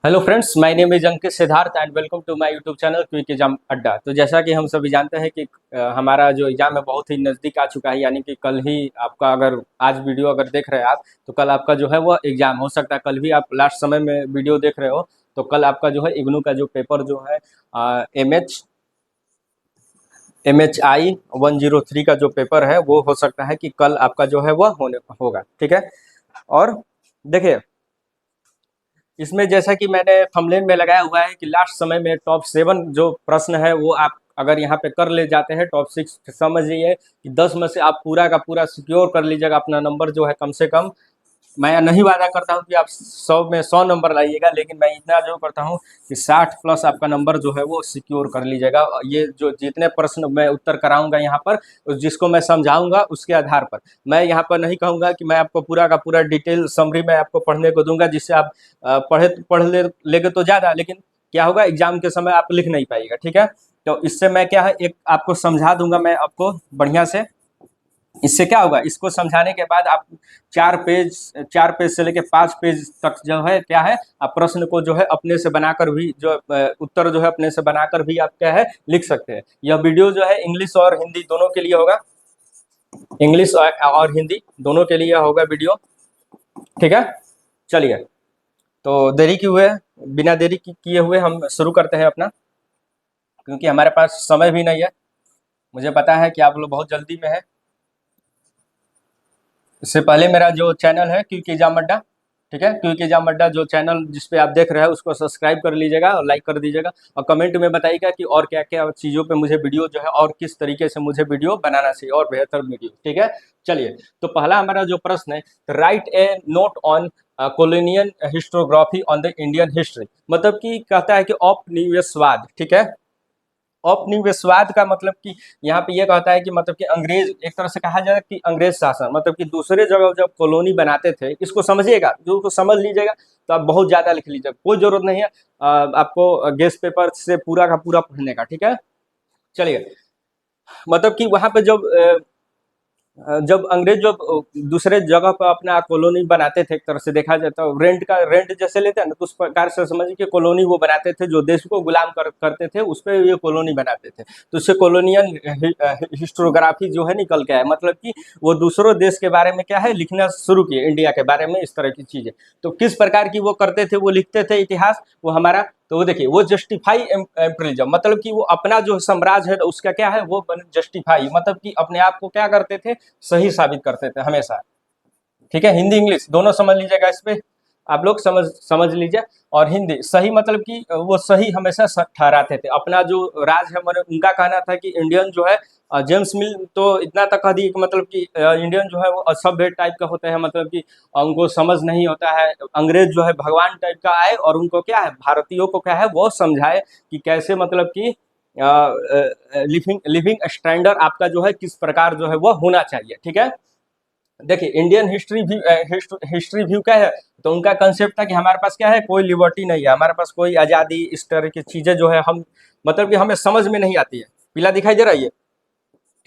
Hello friends, my name is Ankit Siddharth and welcome to my YouTube channel Quick Exam Adda. तो जैसा कि हम सभी जानते हैं कि हमारा जो एग्ज़ाम है बहुत ही नज़दीक आ चुका है, यानी कि कल ही आपका, अगर आज वीडियो अगर देख रहे हैं आप, तो कल आपका जो है वह एग्ज़ाम हो सकता है। कल भी आप लास्ट समय में वीडियो देख रहे हो तो कल आपका जो है इग्नू का जो पेपर जो है एम एच आई 103 का जो पेपर है वो हो सकता है कि कल आपका जो है वह होने होगा। ठीक है। और देखिए, इसमें जैसा कि मैंने थंबनेल में लगाया हुआ है कि लास्ट समय में टॉप 7 जो प्रश्न है वो आप अगर यहाँ पे कर ले जाते हैं, टॉप 6 समझ लीजिए कि 10 में से आप पूरा का पूरा सिक्योर कर लीजिएगा अपना नंबर जो है कम से कम। मैं नहीं वादा करता हूँ कि आप 100 में 100 नंबर लाइएगा, लेकिन मैं इतना जो करता हूँ कि 60 प्लस आपका नंबर जो है वो सिक्योर कर लीजिएगा। ये जो जितने प्रश्न मैं उत्तर कराऊंगा यहाँ पर, जिसको मैं समझाऊंगा उसके आधार पर, मैं यहाँ पर नहीं कहूँगा कि मैं आपको पूरा का पूरा डिटेल समरी में आपको पढ़ने को दूंगा, जिससे आप पढ़ लेगे तो ज़्यादा, लेकिन क्या होगा एग्जाम के समय आप लिख नहीं पाइएगा। ठीक है। तो इससे मैं क्या है, एक आपको समझा दूंगा मैं आपको बढ़िया से। इससे क्या होगा, इसको समझाने के बाद आप 4 पेज से लेके 5 पेज तक जो है क्या है, आप प्रश्न को जो है अपने से बनाकर भी जो उत्तर जो है अपने से बनाकर भी आप क्या है लिख सकते हैं। यह वीडियो जो है इंग्लिश और हिंदी दोनों के लिए होगा, इंग्लिश और हिंदी दोनों के लिए होगा वीडियो। ठीक है। चलिए, तो देरी की हुए, बिना देरी किए हुए हम शुरू करते हैं अपना, क्योंकि हमारे पास समय भी नहीं है। मुझे पता है कि आप लोग बहुत जल्दी में है। इससे पहले मेरा जो चैनल है क्विक एग्जाम अड्डा, ठीक है, क्विक एग्जाम अड्डा जो चैनल जिस पे आप देख रहे हैं उसको सब्सक्राइब कर लीजिएगा और लाइक कर दीजिएगा, और कमेंट में बताइएगा कि और क्या क्या चीज़ों पे मुझे वीडियो जो है और किस तरीके से मुझे वीडियो बनाना चाहिए और बेहतर वीडियो। ठीक है। चलिए, तो पहला हमारा जो प्रश्न है, right a note on colonial historiography on the Indian history, मतलब कि कहता है कि औपनिवेशवाद। ठीक है। औपनिवेशवाद का मतलब कि यहाँ पे ये कहता है कि मतलब कि अंग्रेज, एक तरह से कहा जाए कि अंग्रेज शासन, मतलब कि दूसरे जगह जब कॉलोनी बनाते थे, इसको समझिएगा, जो को समझ लीजिएगा तो आप बहुत ज़्यादा लिख लीजिएगा, कोई ज़रूरत नहीं है आपको गेस्ट पेपर से पूरा का पूरा पढ़ने का। ठीक है। चलिए, मतलब कि वहाँ पे जब अंग्रेज जब दूसरे जगह पर अपना कॉलोनी बनाते थे, एक तरह से देखा जाए तो रेंट जैसे लेते हैं ना, तो उस प्रकार से समझिए कि कॉलोनी वो बनाते थे, जो देश को गुलाम करते थे उस पर ये कॉलोनी बनाते थे। तो उससे कॉलोनियल हिस्टोग्राफी जो है निकल के आया, मतलब कि वो दूसरों देश के बारे में क्या है लिखना शुरू किए, इंडिया के बारे में, इस तरह की चीज़ें। तो किस प्रकार की वो करते थे, वो लिखते थे इतिहास, वो हमारा, तो वो देखिए, वो जस्टिफाई एम्परिज्म, मतलब कि वो अपना जो साम्राज्य है उसका क्या है, वो जस्टिफाई, मतलब कि अपने आप को क्या करते थे, सही साबित करते थे हमेशा। ठीक है। हिंदी इंग्लिश दोनों समझ लीजिएगा, इस पे आप लोग समझ समझ लीजिए। और हिंदी सही, मतलब कि वो सही हमेशा ठहराते थे अपना जो राज है। मैंने उनका कहना था कि इंडियन जो है, जेम्स मिल तो इतना तक कह दिए कि मतलब कि इंडियन जो है वो असभ्य टाइप का होते हैं, मतलब कि उनको समझ नहीं होता है। अंग्रेज जो है भगवान टाइप का आए और उनको क्या है, भारतीयों को क्या है वो समझाए कि कैसे, मतलब कि लिविंग लिविंग स्टैंडर्ड आपका जो है किस प्रकार जो है वो होना चाहिए। ठीक है। देखिए, इंडियन हिस्ट्री व्यू क्या है, तो उनका कंसेप्ट था कि हमारे पास क्या है, कोई लिबर्टी नहीं है, हमारे पास कोई आज़ादी, इस तरह की चीज़ें जो है हम, मतलब कि हमें समझ में नहीं आती है। पीला दिखाई दे रहा है ये,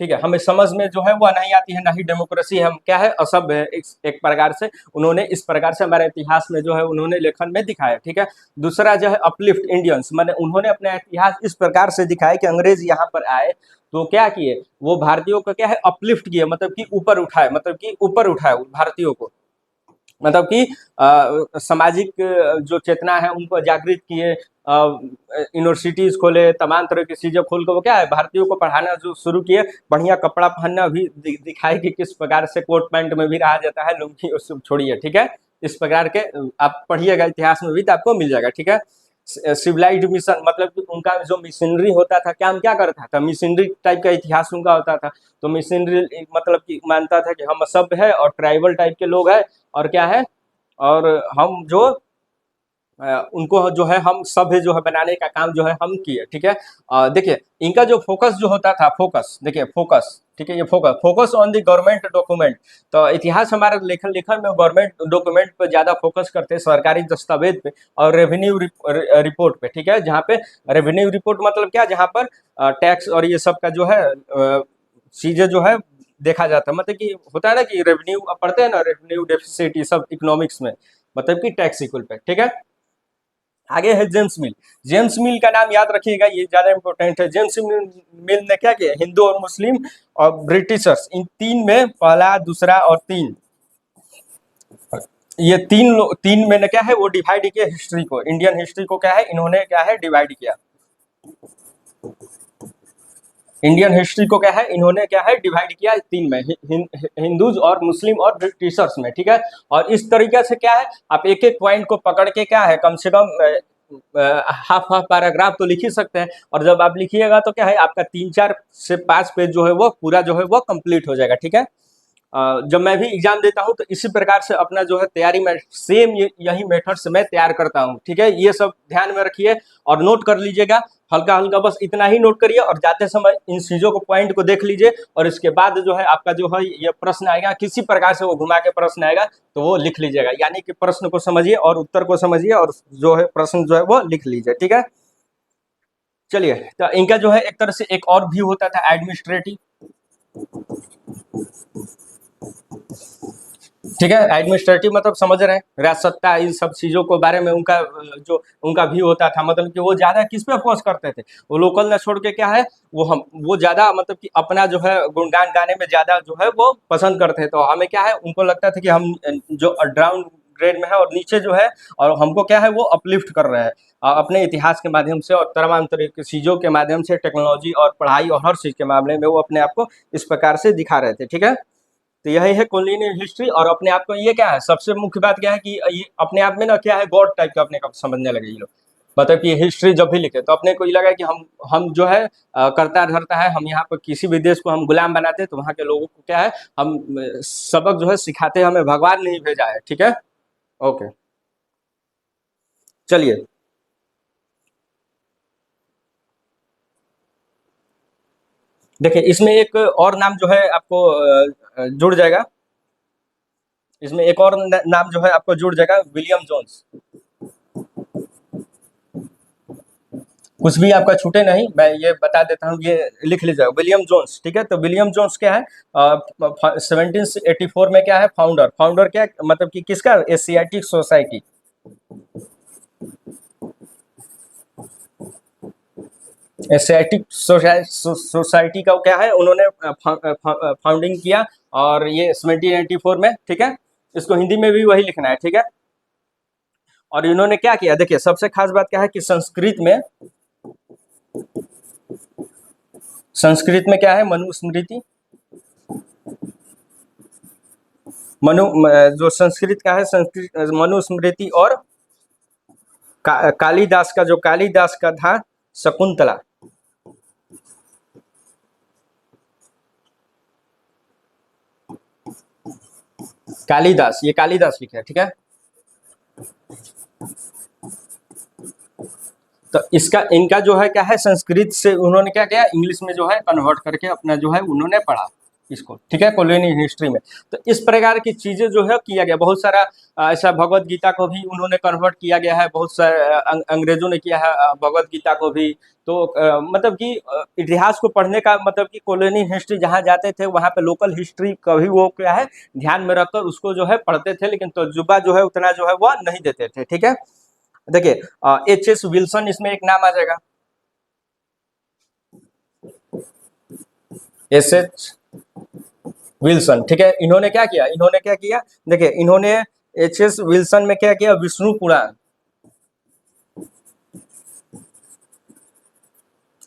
ठीक है, हमें समझ में जो है वह नहीं आती है, ना ही डेमोक्रेसी, हम क्या है असभ्य है, एक प्रकार से उन्होंने इस प्रकार से हमारे इतिहास में जो है उन्होंने लेखन में दिखाया। ठीक है। दूसरा जो है अपलिफ्ट इंडियंस, मैंने उन्होंने अपना इतिहास इस प्रकार से दिखाया कि अंग्रेज यहाँ पर आए तो क्या किए, वो भारतीयों को क्या है अपलिफ्ट किए, मतलब कि ऊपर उठाए, मतलब कि ऊपर उठाए भारतीयों को, मतलब कि सामाजिक जो चेतना है उनको जागृत किए, यूनिवर्सिटीज़ खोले, तमाम तरह की चीज़ें खोल के वो क्या है भारतीयों को पढ़ाना जो शुरू किए। बढ़िया कपड़ा पहनना भी दिखाए कि किस प्रकार से कोट पैंट में भी रहा जाता है, लुंगी और सब छोड़िए। ठीक है। इस प्रकार के आप पढ़िएगा इतिहास में भी तो आपको मिल जाएगा। ठीक है। सिविलाइज्ड मिशन, मतलब कि उनका जो मिशनरी होता था, काम क्या करता था, मिशनरी टाइप का इतिहास उनका होता था। तो मिशनरी मतलब कि मानता था कि हम सभ्य है और ट्राइबल टाइप के लोग हैं, और क्या है, और हम जो उनको जो है हम सभ्य जो है बनाने का काम जो है हम किए। ठीक है। देखिए, इनका जो फोकस जो होता था, फोकस देखिए, फोकस, ठीक है, ये focus on the government document. तो इतिहास हमारे लेखन लेखन में गवर्नमेंट डॉक्यूमेंट पे ज़्यादा फोकस करते हैं, सरकारी दस्तावेज पे और रेवेन्यू रिपोर्ट पे। ठीक है। जहाँ पे रेवेन्यू रिपोर्ट मतलब क्या, जहाँ पर टैक्स और ये सब का जो है चीज़ें जो है देखा जाता है, मतलब कि होता है ना कि रेवेन्यू पढ़ते हैं ना, रेवेन्यू डेफिसिट, ये सब इकोनॉमिक्स में, मतलब कि टैक्स इक्वल पे। ठीक है। आगे है जेम्स मिल। जेम्स मिल का नाम याद रखिएगा, ये ज्यादा इंपॉर्टेंट है। जेम्स मिल ने क्या किया, हिंदू और मुस्लिम और ब्रिटिशर्स, इन तीन में पहला, दूसरा और तीन, ये तीन में ने क्या है वो डिवाइड किया हिस्ट्री को, इंडियन हिस्ट्री को क्या है इन्होंने क्या है डिवाइड किया। इंडियन हिस्ट्री को क्या है इन्होंने क्या है डिवाइड किया तीन में, हिंदूज और मुस्लिम और ब्रिटिशर्स में, ठीक है। और इस तरीके से क्या है आप एक एक पॉइंट को पकड़ के क्या है कम से कम हाफ हाफ पैराग्राफ तो लिख ही सकते हैं। और जब आप लिखिएगा तो क्या है आपका 3-4 से 5 पेज जो है वो पूरा जो है वो कंप्लीट हो जाएगा, ठीक है। जब मैं भी एग्जाम देता हूँ तो इसी प्रकार से अपना जो है तैयारी में सेम यही मेथड से मैं तैयार करता हूँ, ठीक है। ये सब ध्यान में रखिए और नोट कर लीजिएगा, हल्का हल्का बस इतना ही नोट करिए और जाते समय इन चीज़ों को पॉइंट को देख लीजिए। और इसके बाद जो है आपका जो है ये प्रश्न आएगा, किसी प्रकार से वो घुमा के प्रश्न आएगा तो वो लिख लीजिएगा, यानी कि प्रश्न को समझिए और उत्तर को समझिए और जो है प्रश्न जो है वो लिख लीजिए, ठीक है। चलिए, तो इनका जो है एक तरह से एक और व्यू होता था एडमिनिस्ट्रेटिव, ठीक है। एडमिनिस्ट्रेटिव मतलब समझ रहे हैं, राजसत्ता, इन सब चीज़ों को बारे में उनका जो उनका व्यू होता था, मतलब कि वो ज़्यादा किस पे फोकस करते थे, वो लोकल न छोड़ के क्या है वो ज़्यादा मतलब कि अपना जो है गुणगान गाने में ज़्यादा जो है वो पसंद करते थे। तो हमें क्या है उनको लगता था कि हम जो डाउन ग्रेड में है और नीचे जो है और हमको क्या है वो अपलिफ्ट कर रहे हैं अपने इतिहास के माध्यम से और तमाम तरह की चीज़ों के माध्यम से, टेक्नोलॉजी और पढ़ाई और हर चीज़ के मामले में वो अपने आप को इस प्रकार से दिखा रहे थे, ठीक है। तो यही है कॉलोनियल हिस्ट्री। और अपने आप को ये क्या है सबसे मुख्य बात क्या है कि ये अपने आप में ना क्या है गॉड टाइप का अपने को समझने लगे ये लोग, मतलब कि हिस्ट्री जब भी लिखे तो अपने को ये लगा कि हम जो है करता धरता है, हम यहाँ पर किसी भी देश को हम गुलाम बनाते हैं तो वहाँ के लोगों को क्या है हम सबक जो है सिखाते हैं, हमें भगवान नहीं भेजा है, ठीक है। ओके, चलिए देखिए इसमें एक और नाम जो है आपको जुड़ जाएगा, इसमें एक और नाम जो है आपको जुड़ जाएगा, विलियम जोन्स। कुछ भी आपका छूटे नहीं, मैं ये बता देता हूँ, ये लिख लीजिएगा विलियम जोन्स, ठीक है। तो विलियम जोन्स क्या है 1784 में क्या है फाउंडर, फाउंडर क्या मतलब कि किसका, एशियाटिक सोसाइटी, एशियाटिक सोसाइटी का क्या है उन्होंने फाउंडिंग किया और ये 1784 में, ठीक है। इसको हिंदी में भी वही लिखना है, ठीक है। और इन्होंने क्या किया देखिए सबसे खास बात क्या है कि संस्कृत में क्या है मनुस्मृति, जो संस्कृत का है संस्कृत मनुस्मृति और कालिदास का जो कालिदास का था शकुंतला, कालिदास, ये कालिदास लिखे है, ठीक है। तो इसका इनका जो है क्या है संस्कृत से उन्होंने क्या किया इंग्लिश में जो है कन्वर्ट करके अपना जो है उन्होंने पढ़ा इसको, ठीक है, कॉलोनियल हिस्ट्री में। तो इस प्रकार की चीजें जो है किया गया, बहुत सारा ऐसा भगवत गीता को भी उन्होंने कन्वर्ट किया गया है, बहुत सारे अंग्रेजों ने किया है भगवत गीता को भी। तो मतलब कि इतिहास को पढ़ने का मतलब कि कॉलोनियल हिस्ट्री जहाँ जाते थे वहाँ पे लोकल हिस्ट्री का भी वो क्या है ध्यान में रखकर उसको जो है पढ़ते थे, लेकिन तजुर्बा जो है उतना जो है वह नहीं देते थे, ठीक है। देखिए एच.एस. विल्सन इसमें एक नाम आ जाएगा, एच.एस. विल्सन, ठीक है। इन्होंने क्या किया देखिए इन्होंने एच.एस. विल्सन में क्या किया विष्णु पुराण,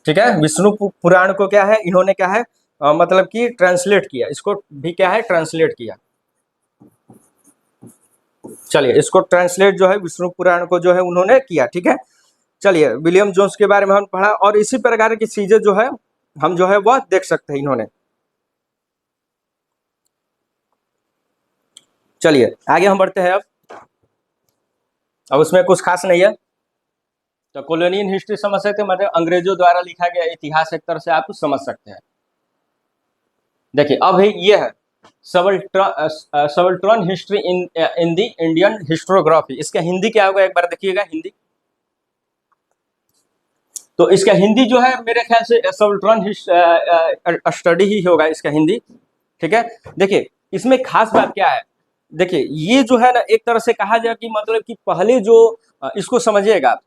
ठीक है। विष्णु पुराण को क्या है इन्होंने क्या है मतलब कि ट्रांसलेट किया, इसको भी क्या है ट्रांसलेट किया। चलिए इसको ट्रांसलेट जो है विष्णु पुराण को जो है उन्होंने किया, ठीक है। चलिए विलियम जोन्स के बारे में हम पढ़ा और इसी प्रकार की चीजें जो है हम जो है वह देख सकते हैं इन्होंने। चलिए आगे हम बढ़ते हैं अब उसमें कुछ खास नहीं है। तो कॉलोनियल हिस्ट्री समझ सकते हैं मतलब अंग्रेजों द्वारा लिखा गया इतिहास एक तरह से आप समझ सकते हैं। देखिए अब ये है subaltern history in the Indian historiography, इसका हिंदी क्या होगा एक बार देखिएगा हिंदी। तो इसका हिंदी जो है मेरे ख्याल से सबल्ट्रॉन स्टडी ही होगा इसका हिंदी, ठीक है। देखिए इसमें खास बात क्या है देखिए ये जो है ना एक तरह से कहा जाए कि मतलब कि पहले जो इसको समझिएगा आप,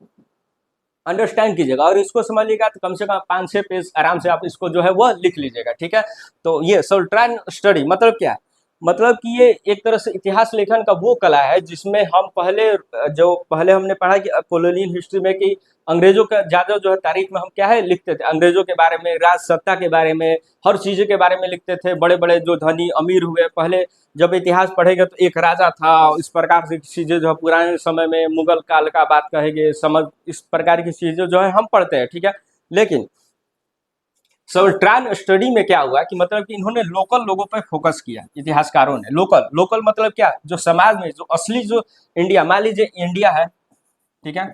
अंडरस्टैंड कीजिएगा और इसको समझ लीजिएगा तो कम से कम 5-6 पेज आराम से आप इसको जो है वह लिख लीजिएगा, ठीक है। तो ये सल्ट्रान स्टडी मतलब क्या है, मतलब कि ये एक तरह से इतिहास लेखन का वो कला है जिसमें हम पहले जो पहले हमने पढ़ा कि कॉलोनियल हिस्ट्री में कि अंग्रेजों का ज़्यादा जो है तारीख में हम क्या है लिखते थे, अंग्रेजों के बारे में, राज सत्ता के बारे में, हर चीज़ के बारे में लिखते थे। बड़े बड़े जो धनी अमीर हुए पहले जब इतिहास पढ़ेंगे तो एक राजा था, इस प्रकार से चीज़ें जो है पुराने समय में मुगल काल का बात कहेंगे, समझ इस प्रकार की चीज़ें जो है हम पढ़ते हैं, ठीक है। लेकिन सल्ट्रान स्टडी में क्या हुआ कि मतलब कि इन्होंने लोकल लोगों पर फोकस किया, इतिहासकारों ने। लोकल लोकल मतलब क्या, जो समाज में जो असली जो इंडिया, मान लीजिए इंडिया है, ठीक है,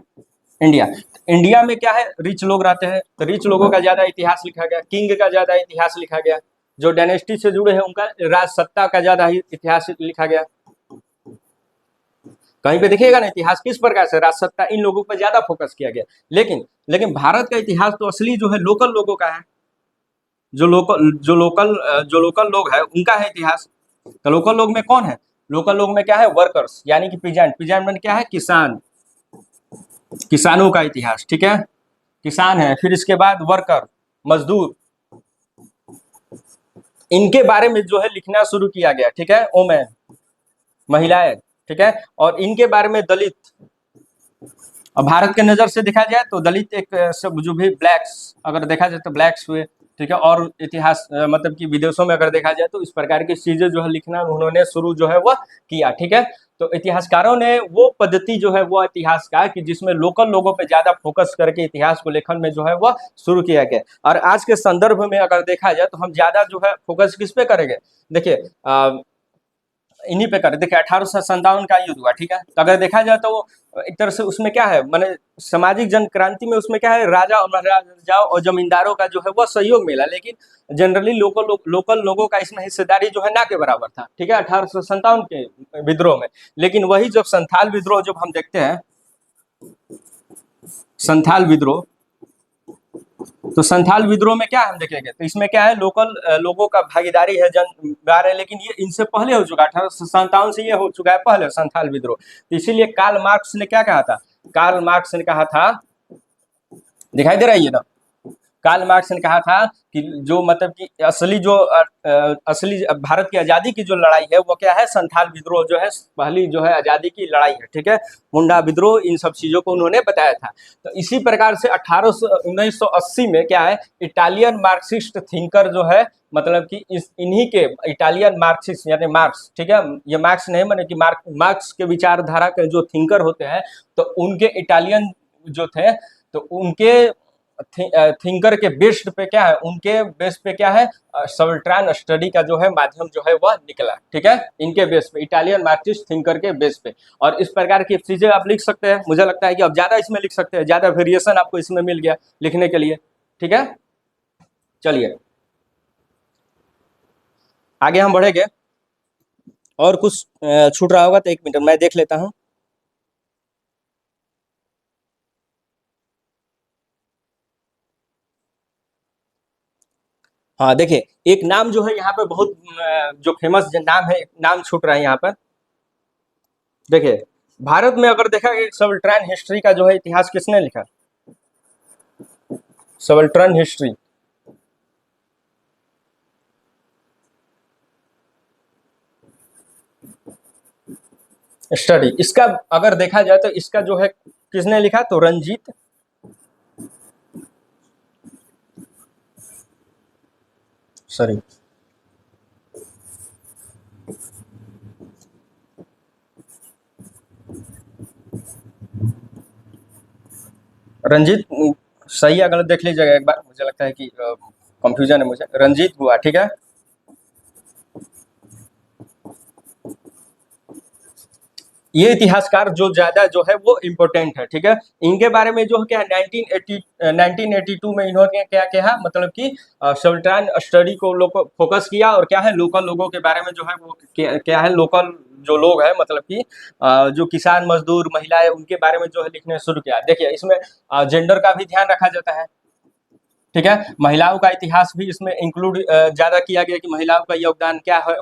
इंडिया, इंडिया में क्या है, रिच लोग रहते हैं, तो रिच लोगों का ज़्यादा इतिहास लिखा गया, किंग का ज़्यादा इतिहास लिखा गया, जो डायनेस्टी से जुड़े हैं उनका राज सत्ता का ज़्यादा ही इतिहास लिखा गया। कहीं पे देखिएगा ना इतिहास किस प्रकार से राज सत्ता इन लोगों पर ज़्यादा फोकस किया गया। लेकिन लेकिन भारत का इतिहास तो असली जो है लोकल लोगों का है, जो लोकल लोग है उनका है इतिहास। तो लोकल लोग में कौन है, लोकल लोग में क्या है, वर्कर्स, यानी कि पीजेंट, पीजेंट में क्या है, किसान, किसानों का इतिहास, ठीक है, किसान है। फिर इसके बाद वर्कर, मजदूर, इनके बारे में जो है लिखना शुरू किया गया, ठीक है, ओमेन, महिलाएं, ठीक है, और इनके बारे में दलित। अब भारत के नज़र से देखा जाए तो दलित एक सब जो भी ब्लैक्स, अगर देखा जाए तो ब्लैक्स हुए, ठीक है, और इतिहास मतलब कि विदेशों में अगर देखा जाए तो इस प्रकार की चीज़ें जो है लिखना उन्होंने शुरू जो है वह किया, ठीक है। तो इतिहासकारों ने वो पद्धति जो है वो इतिहास का कि जिसमें लोकल लोगों पे ज़्यादा फोकस करके इतिहास को लेखन में जो है वह शुरू किया गया। और आज के संदर्भ में अगर देखा जाए तो हम ज़्यादा जो है फोकस किस पे करेंगे, देखिए इन्हीं पे करें। देखिए 1857 का युद्ध हुआ, ठीक है, तो अगर देखा जाए तो वो एक तरह से उसमें क्या है, माने सामाजिक जन क्रांति में उसमें क्या है, राजा और महाराजाओं और जमींदारों का जो है वह सहयोग मिला, लेकिन जनरली लोकल लोगों का इसमें हिस्सेदारी जो है ना के बराबर था, ठीक है, 1857 के विद्रोह में। लेकिन वही जब संथाल विद्रोह जब हम देखते हैं, संथाल विद्रोह, तो संथाल विद्रोह में क्या हम देखेंगे तो इसमें क्या है, लोकल लोगों का भागीदारी है, जन है, लेकिन ये इनसे पहले हो चुका, 1857 से ये हो चुका है पहले संथाल विद्रोह। तो इसीलिए कार्ल मार्क्स ने क्या कहा था, कार्ल मार्क्स ने कहा था, दिखाई दे रहा है ये ना, कार्ल मार्क्स ने कहा था कि जो मतलब कि असली जो असली भारत की आज़ादी की जो लड़ाई है वो क्या है, संथाल विद्रोह जो है पहली जो है आज़ादी की लड़ाई है, ठीक है, मुंडा विद्रोह, इन सब चीज़ों को उन्होंने बताया था। तो इसी प्रकार से 1980 में क्या है, इटालियन मार्क्सिस्ट थिंकर जो है, मतलब कि इस इन्हीं के इटालियन मार्क्सिस्ट यानी मार्क्स, ठीक है, ये मार्क्स नहीं माने कि मार्क्स के विचारधारा के जो थिंकर होते हैं, तो उनके इटालियन जो थे, तो उनके थिंकर के बेस्ड पे क्या है, उनके बेस पे क्या है, सल्ट्रान स्टडी का जो है माध्यम जो है वह निकला, ठीक है, इनके बेस पे, इटालियन मार्क्सिस्ट थिंकर के बेस पे। और इस प्रकार की चीजें आप लिख सकते हैं, मुझे लगता है कि अब ज्यादा इसमें लिख सकते हैं, ज्यादा वेरिएशन आपको इसमें मिल गया लिखने के लिए, ठीक है। चलिए आगे हम बढ़ेंगे, और कुछ छूट रहा होगा तो 1 मिनट मैं देख लेता हूँ। हाँ देखिए, एक नाम जो है यहाँ पे बहुत जो फेमस नाम है, नाम छूट रहा है यहाँ पर। देखिए भारत में अगर देखा कि सल्ट्रान हिस्ट्री का जो है इतिहास किसने लिखा, सल्ट्रान हिस्ट्री स्टडी, इसका अगर देखा जाए तो इसका जो है किसने लिखा, तो रंजीत, सॉरी, रंजीत, सही या गलत देख लीजिएगा एक बार, मुझे लगता है कि कंफ्यूजन है मुझे, रंजीत हुआ, ठीक है। ये इतिहासकार जो ज्यादा जो है वो इम्पोर्टेंट है, ठीक है। इनके बारे में जो है क्या 1982 में इन्होंने क्या किया, मतलब कि सल्ट्रान स्टडी को फोकस किया, और क्या है, लोकल लोगों के बारे में जो है वो क्या है, लोकल जो लोग है, मतलब कि जो किसान, मजदूर, महिलाएं, उनके बारे में जो है लिखने शुरू किया। देखिए इसमें जेंडर का भी ध्यान रखा जाता है, ठीक है। महिलाओं का इतिहास भी इसमें इंक्लूड ज़्यादा किया गया कि महिलाओं का योगदान क्या है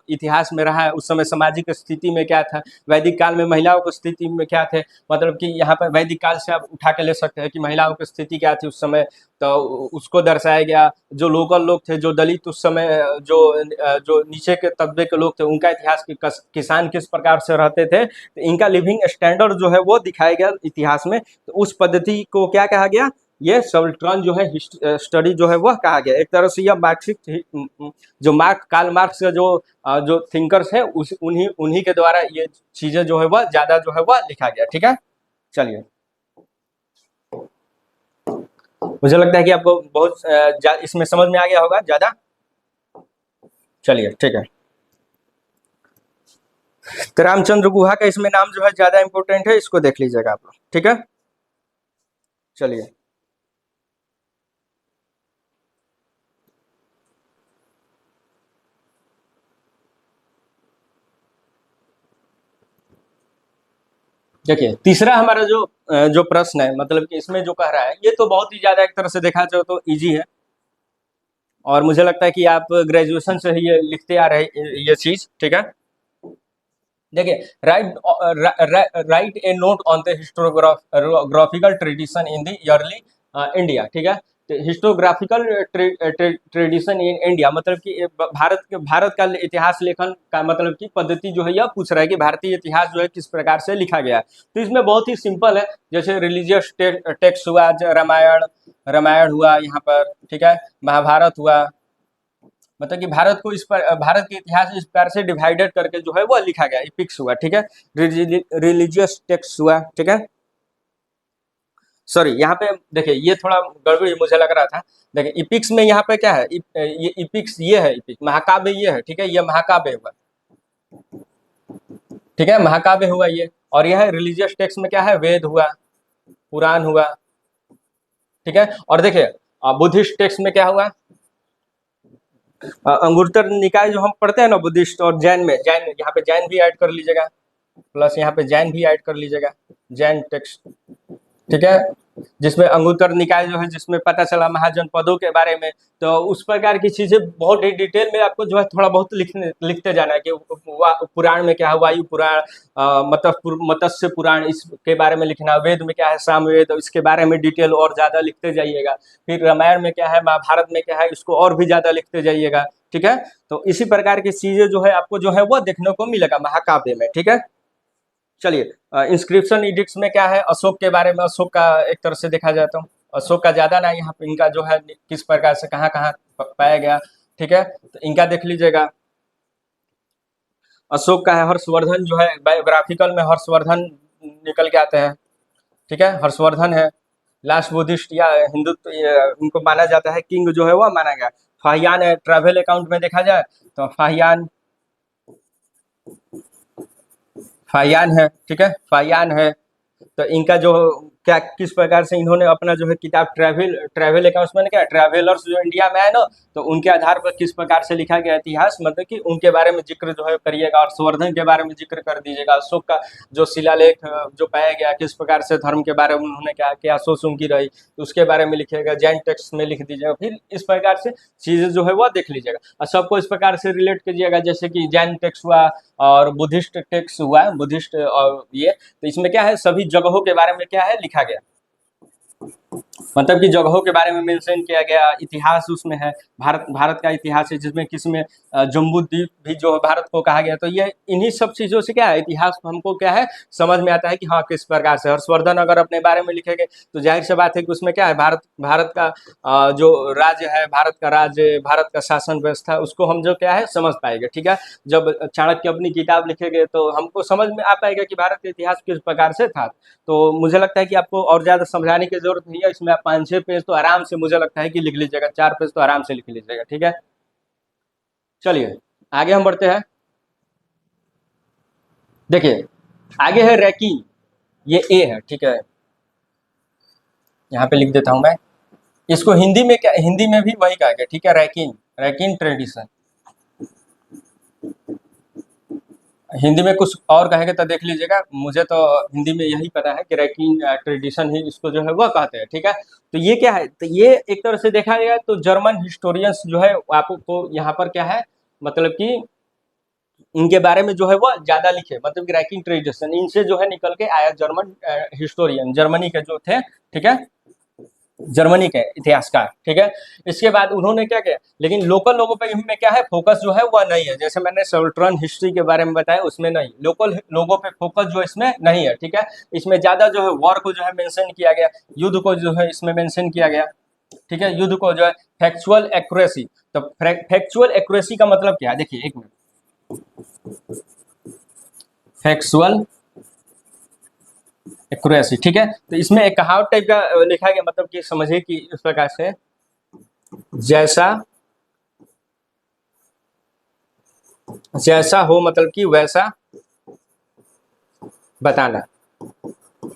इतिहास में रहा है, उस समय सामाजिक स्थिति में क्या था, वैदिक काल में महिलाओं की स्थिति में क्या थे। मतलब कि यहाँ पर वैदिक काल से आप उठा के ले सकते हैं कि महिलाओं की स्थिति क्या थी उस समय, तो उसको दर्शाया गया। जो लोकल लोग थे, जो दलित उस समय जो नीचे के तबके के लोग थे, उनका इतिहास किसान किस प्रकार से रहते थे, तो इनका लिविंग स्टैंडर्ड जो है वो दिखाया गया इतिहास में। तो उस पद्धति को क्या कहा गया, ये सल्ट्रन जो है स्टडी जो है वह कहा गया। एक तरह से यह मार्क्सिस्ट जो कार्ल मार्क्स का जो थिंकर्स है उस उन्हीं उन्हीं के द्वारा ये चीजें जो है वह ज्यादा जो है वह लिखा गया। ठीक है, चलिए, मुझे लगता है कि आपको बहुत इसमें समझ में आ गया होगा ज्यादा। चलिए ठीक है, तो रामचंद्र गुहा का इसमें नाम जो है ज्यादा इंपॉर्टेंट है, इसको देख लीजिएगा आप लोग। ठीक है, चलिए, देखिए तीसरा हमारा जो प्रश्न है, मतलब कि इसमें जो कह रहा है, ये तो बहुत ही ज्यादा एक तरह से देखा जाए तो इजी है, और मुझे लगता है कि आप ग्रेजुएशन से ही ये लिखते आ रहे ये चीज। ठीक है, देखिए, write a note on the historiographical tradition in the early India. ठीक है, तो हिस्टोग्राफिकल ट्रेडिशन इन इंडिया मतलब कि भारत का इतिहास लेखन का मतलब की पद्धति जो है यह पूछ रहा है कि भारतीय इतिहास जो है किस प्रकार से लिखा गया है। तो इसमें बहुत ही सिंपल है, जैसे रिलीजियस टेक्स्ट हुआ, रामायण रामायण हुआ यहाँ पर, ठीक है, महाभारत हुआ, मतलब कि भारत के इतिहास इस प्रकार से डिवाइडेड करके जो है वो लिखा गया, इपिक्स हुआ। ठीक है, रिलीजियस टेक्स्ट हुआ। ठीक है, सॉरी, यहाँ पे देखिए ये थोड़ा गड़बड़ी मुझे लग रहा था। देखिए इपिक्स में यहाँ पे क्या है, ये इपिक्स ये है, इपिक्स महाकाव्य ये है। ठीक है, ये महाकाव्य हुआ। ठीक है, महाकाव्य हुआ ये, और यह रिलीजियस टेक्स्ट में क्या है, वेद हुआ, पुराण हुआ। ठीक है, और देखिए बुद्धिस्ट टेक्स्ट में क्या हुआ, अंगुत्तर निकाय जो हम पढ़ते हैं ना बुद्धिस्ट, और जैन में जैन, यहाँ पे जैन भी ऐड कर लीजिएगा, प्लस यहाँ पे जैन भी ऐड कर लीजिएगा, जैन टेक्स्ट। ठीक है, जिसमें अंगुत्तर निकाय जो है, जिसमें पता चला महाजनपदों के बारे में, तो उस प्रकार की चीजें बहुत ही डिटेल में आपको जो है थोड़ा बहुत लिखते जाना है कि पुराण में क्या है, वायु पुराण, मत्स्य पुराण इसके बारे में लिखना, वेद में क्या है, सामवेद, इसके बारे में डिटेल और ज्यादा लिखते जाइएगा। फिर रामायण में क्या है, महाभारत में क्या है, इसको और भी ज्यादा लिखते जाइएगा। ठीक है, तो इसी प्रकार की चीजें जो है आपको जो है वो देखने को मिलेगा महाकाव्य में। ठीक है, चलिए, इंस्क्रिप्शन एडिक्ट्स में क्या है, अशोक के बारे में, अशोक का एक तरह से देखा जाए तो अशोक का ज्यादा ना, यहाँ पे इनका जो है किस प्रकार से कहाँ कहाँ पाया गया। ठीक है, तो इनका देख लीजिएगा। अशोक का है, हर्षवर्धन जो है, बायोग्राफिकल में हर्षवर्धन निकल के आते हैं। ठीक है, हर्षवर्धन है। लास्ट बुद्धिस्ट या हिंदुत्व उनको माना जाता है, किंग जो है वह माना गया। फाहियान है, ट्रैवल अकाउंट में देखा जाए तो फाहियान फाहियान है। ठीक है, फाहियान है। तो इनका जो क्या किस प्रकार से इन्होंने अपना जो है किताब ट्रैवल अकाउंट्स में क्या, ट्रैवलर्स जो इंडिया में आए ना, तो उनके आधार पर किस प्रकार से लिखा गया इतिहास, मतलब कि उनके बारे में जिक्र जो है करिएगा, और संवर्धन के बारे में जिक्र कर दीजिएगा। अशोक का जो शिलालेख जो पाया गया, किस प्रकार से धर्म के बारे में उन्होंने क्या क्या सोच उनकी रही, तो उसके बारे में लिखिएगा, जैन टेक्स्ट में लिख दीजिएगा। फिर इस प्रकार से चीजें जो है वह देख लीजिएगा, और सबको इस प्रकार से रिलेट कीजिएगा, जैसे कि जैन टेक्स्ट हुआ और बुद्धिस्ट टेक्स्ट हुआ, बुद्धिस्ट और ये, तो इसमें क्या है, सभी जगहों के बारे में क्या है लिखा गया, मतलब कि जगहों के बारे में मेंशन किया गया, इतिहास उसमें है, भारत का इतिहास है, जिसमें किसमें जम्बू द्वीप भी जो है भारत को कहा गया। तो ये इन्हीं सब चीज़ों से क्या है, इतिहास हमको क्या है समझ में आता है कि हाँ किस प्रकार से हर्षवर्धन अगर अपने बारे में लिखेंगे, तो जाहिर सी बात है कि उसमें क्या है, भारत का जो राज्य है, भारत का राज्य, भारत का शासन व्यवस्था, उसको हम जो क्या है समझ पाएंगे। ठीक है, जब चाणक्य अपनी किताब लिखेंगे तो हमको समझ में आ पाएगा कि भारत का इतिहास किस प्रकार से था। तो मुझे लगता है कि आपको और ज़्यादा समझाने की जरूरत नहीं है, इसमें आप 5-6 पेज तो आराम से मुझे लगता है कि लिख लीजिएगा, 4 पेज तो आराम से लिख लीजिएगा। ठीक है, चलिए आगे हम बढ़ते हैं। देखिए आगे है रैंकिंग, ये ए है। ठीक है, यहाँ पे लिख देता हूँ मैं इसको, हिंदी में क्या, हिंदी में भी वही कहा गया। ठीक है, रैंकिंग, रैंकिंग ट्रेडिशन, हिंदी में कुछ और कहेंगे तो देख लीजिएगा, मुझे तो हिंदी में यही पता है कि रैकिंग ट्रेडिशन ही इसको जो है वह कहते हैं, ठीक है। तो ये क्या है, तो ये एक तरह से देखा गया तो जर्मन हिस्टोरियंस जो है आपको यहाँ पर क्या है, मतलब कि इनके बारे में जो है वो ज़्यादा लिखे, मतलब कि रैकिंग ट्रेडिशन इनसे जो है निकल के आया जर्मन हिस्टोरियन, जर्मनी के जो थे, ठीक है, जर्मनी के इतिहासकार, ठीक है। इसके बाद उन्होंने क्या किया, लेकिन लोकल लोगों पे में क्या है फोकस जो है वह नहीं है, जैसे मैंने सल्टरन हिस्ट्री के बारे में बताया उसमें नहीं, लोकल लोगों पे फोकस जो इसमें नहीं है, ठीक है। इसमें ज़्यादा जो है वॉर को जो है मेंशन किया गया, युद्ध को जो है इसमें मेंशन किया गया, ठीक है, युद्ध को जो है फैक्चुअल एक्यूरेसी। तो फैक्चुअल एक्यूरेसी का मतलब क्या है, देखिए एक मिनट, फैक्चुअल एक्यूरेसी, ठीक है। तो इसमें एक कहावत टाइप का लिखा गया, मतलब कि समझिए कि इस प्रकार से, जैसा जैसा हो मतलब कि वैसा बताना,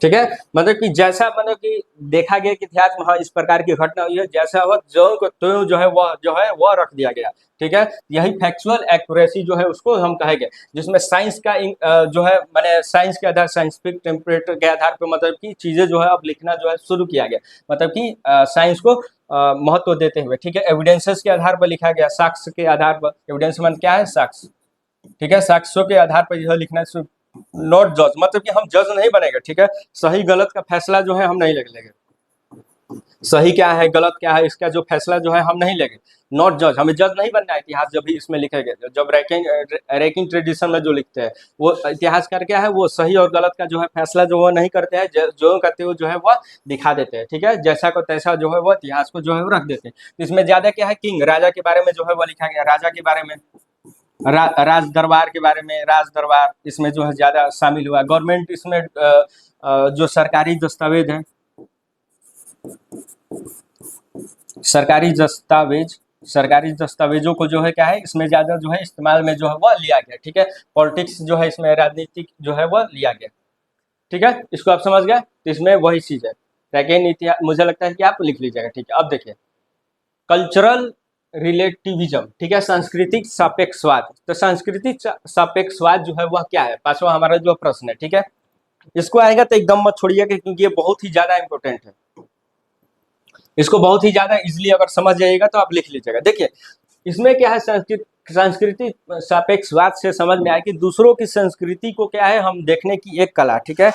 ठीक है। मतलब कि जैसा, मतलब कि देखा गया कि इतिहास में हाँ इस प्रकार की घटना हुई है, जैसा हुआ जो को तो जो है वह रख दिया गया, ठीक है। यही फैक्चुअल एक्यूरेसी जो है उसको हम कहेंगे, जिसमें साइंस का जो है मैंने साइंस के आधार, साइंटिफिक टेम्परेचर के आधार पर मतलब कि चीज़ें जो है अब लिखना जो है शुरू किया गया, मतलब कि साइंस को महत्व देते हुए, ठीक है। एविडेंसेस के आधार पर लिखा गया, साक्ष्य के आधार पर, एविडेंस मतलब क्या है, साक्ष्य, ठीक है। साक्ष्यों के आधार पर यह लिखना, नॉट जज, मतलब कि हम जज नहीं बनेंगे, ठीक है। सही गलत का फैसला जो है हम नहीं लेंगे, सही क्या है गलत क्या है इसका जो फैसला जो है हम नहीं लेंगे, नॉट जज, हमें जज नहीं बनना है इतिहास जब भी इसमें लिखेंगे। जब रैकिंग ट्रेडिशन में जो लिखते हैं वो इतिहासकार क्या है, वो सही और गलत का जो है फैसला जो वो नहीं करते हैं, जो करते हुए जो है वह दिखा देते हैं, ठीक है। जैसा को तैसा जो है वो इतिहास को जो है वो रख देते हैं। इसमें ज्यादा क्या है, किंग राजा के बारे में जो है वो लिखा गया, राजा के बारे में, राज दरबार के बारे में, राज दरबार इसमें जो है ज़्यादा शामिल हुआ। गवर्नमेंट इसमें जो सरकारी दस्तावेज हैं, सरकारी दस्तावेज, सरकारी दस्तावेजों को जो है क्या है इसमें ज़्यादा जो है इस्तेमाल में जो है वह लिया गया, ठीक है। पॉलिटिक्स जो है इसमें राजनीतिक जो है वह लिया गया, ठीक है। इसको आप समझ गए, तो इसमें वही चीज़ है। लेकिन इतिहास मुझे लगता है कि आप लिख लीजिएगा, ठीक है। अब देखिए कल्चरल रिलेटिविज्म, ठीक है, सांस्कृतिक सापेक्षवाद। तो सांस्कृतिक सापेक्षवाद जो है वह क्या है, पांचवा हमारा जो प्रश्न है, ठीक है। इसको आएगा तो एकदम मत छोड़िएगा, क्योंकि ये बहुत ही ज्यादा इंपॉर्टेंट है, इसको बहुत ही ज्यादा इजिली अगर समझ जाइएगा तो आप लिख लीजिएगा। देखिए इसमें क्या है, सांस्कृतिक सापेक्षवाद से समझ में आया कि दूसरों की संस्कृति को क्या है हम देखने की एक कला, ठीक है।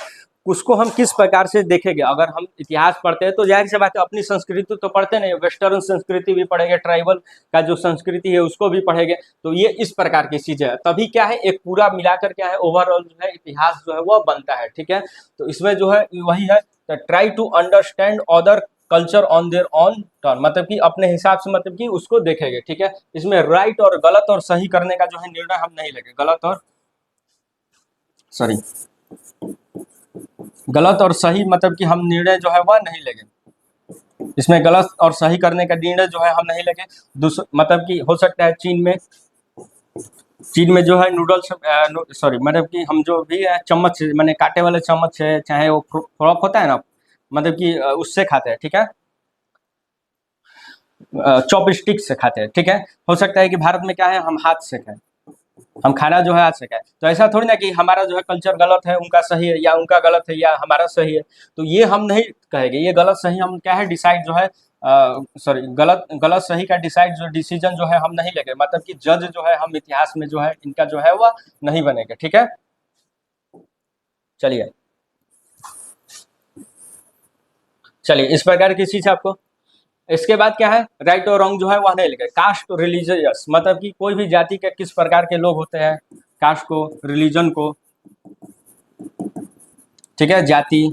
उसको हम किस प्रकार से देखेंगे, अगर हम इतिहास पढ़ते हैं तो जाहिर सी बात है अपनी संस्कृति तो पढ़ते नहीं, वेस्टर्न संस्कृति भी पढ़ेंगे, ट्राइबल का जो संस्कृति है उसको भी पढ़ेंगे। तो ये इस प्रकार की चीज़ है, तभी क्या है एक पूरा मिलाकर क्या है ओवरऑल जो है इतिहास जो है वो बनता है, ठीक है। तो इसमें जो है वही है, try to understand other culture on their own turn, मतलब कि अपने हिसाब से मतलब कि उसको देखेंगे, ठीक है। इसमें राइट और गलत और सही करने का जो है निर्णय हम नहीं लेंगे, गलत और सॉरी, गलत और सही मतलब कि हम निर्णय जो है वह नहीं लेंगे, इसमें गलत और सही करने का निर्णय जो है हम नहीं लेंगे। मतलब कि हो सकता है चीन में जो है नूडल्स, सॉरी मतलब कि हम जो भी है चम्मच मैंने कांटे वाले चम्मच है, चाहे वो फ्रॉक होता है ना, मतलब कि उससे खाते हैं, ठीक है, चॉपस्टिक से खाते हैं, ठीक है। हो सकता है कि भारत में क्या है हम हाथ से खाएं, हम खाना जो है हाथ से खाएं। तो ऐसा थोड़ी ना कि हमारा जो है कल्चर गलत है उनका सही है, या उनका गलत है या हमारा सही है। तो ये हम नहीं कहेंगे, ये गलत सही हम क्या है डिसाइड जो है सॉरी गलत गलत सही का डिसाइड जो डिसीजन जो है हम नहीं लेंगे, मतलब कि जज जो है हम इतिहास में जो है इनका जो है वह नहीं बनेगा, ठीक है। चलिए चलिए इस प्रकार की चीज आपको, इसके बाद क्या है राइट और रॉन्ग जो है वह नहीं लिखे। कास्ट और रिलीजियस, मतलब कि कोई भी जाति के किस प्रकार के लोग होते हैं, कास्ट को, रिलीजन को, ठीक है, जाति,